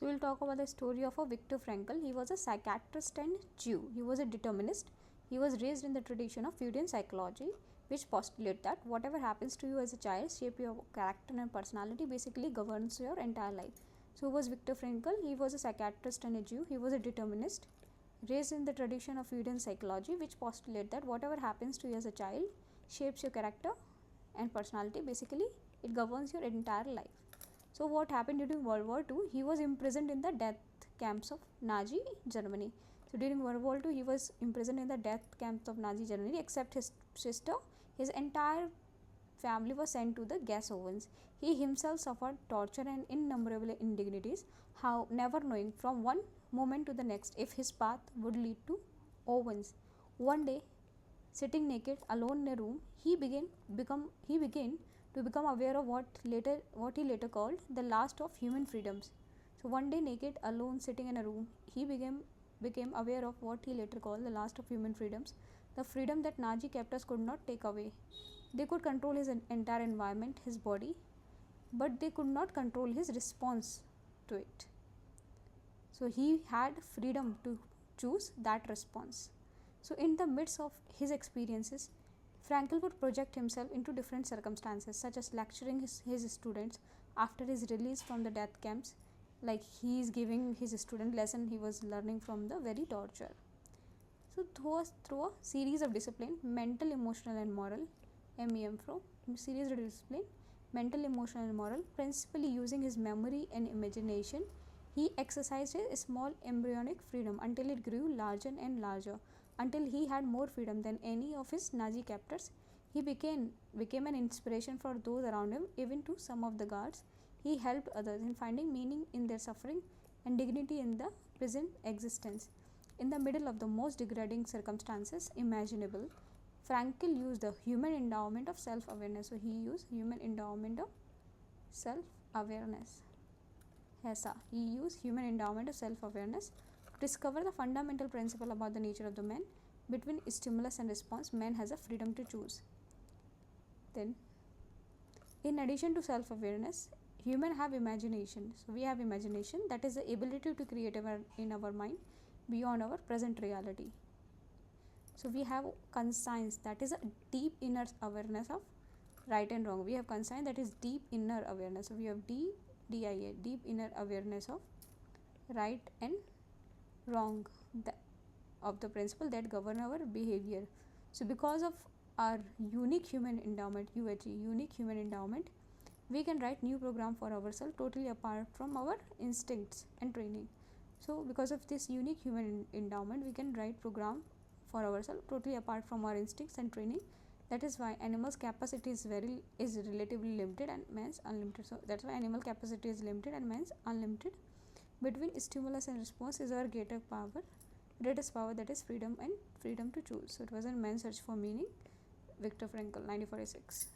So we'll talk about the story of a Viktor Frankl. He was a psychiatrist and Jew. He was a determinist. He was raised in the tradition of Freudian psychology, which postulates that whatever happens to you as a child shape your character and personality, basically governs your entire life. So who was Viktor Frankl? He was a psychiatrist and a Jew. He was a determinist, raised in the tradition of Freudian psychology, which postulates that whatever happens to you as a child shapes your character and personality, basically it governs your entire life. So what happened during World War II? He was imprisoned in the death camps of Nazi Germany. So during World War II, he was imprisoned in the death camps of Nazi Germany, except his sister. His entire family was sent to the gas ovens. He himself suffered torture and innumerable indignities, how never knowing from one moment to the next if his path would lead to ovens. One day, sitting naked alone in a room, he began to become aware of what he later called the last of human freedoms. So one day, naked alone sitting in a room, he became aware of what he later called the last of human freedoms, the freedom that Nazi captors could not take away. They could control his entire environment, his body, but they could not control his response to it. So he had freedom to choose that response. So in the midst of his experiences, Frankel would project himself into different circumstances, such as lecturing his students after his release from the death camps, like he is giving his student lesson he was learning from the very torture. So through a series of discipline, mental, emotional and moral, MEM from series of discipline, mental, emotional and moral, principally using his memory and imagination, he exercised a small embryonic freedom until it grew larger and larger, until he had more freedom than any of his Nazi captors. He became an inspiration for those around him, even to some of the guards. He helped others in finding meaning in their suffering and dignity in the present existence. In the middle of the most degrading circumstances imaginable, Frankel used the human endowment of self-awareness. So he used human endowment of self-awareness. He used human endowment of self-awareness to discover the fundamental principle about the nature of the man. Between stimulus and response, man has a freedom to choose. Then, in addition to self-awareness, humans have imagination. So we have imagination, that is the ability to create in our mind beyond our present reality. So we have conscience, that is a deep inner awareness of right and wrong. We have conscience, that is deep inner awareness. So we have DIA, deep inner awareness of right and wrong, of the principle that govern our behavior. So because of our unique human endowment, unique human endowment, we can write new program for ourselves totally apart from our instincts and training. So because of this unique human endowment, we can write program for ourselves totally apart from our instincts and training. That is why animals capacity is relatively limited and man's unlimited. So that's why animal capacity is limited and man's unlimited. Between stimulus and response is our greatest power, that is freedom and freedom to choose. So it was a man's search for meaning. Viktor Frankl, 1946.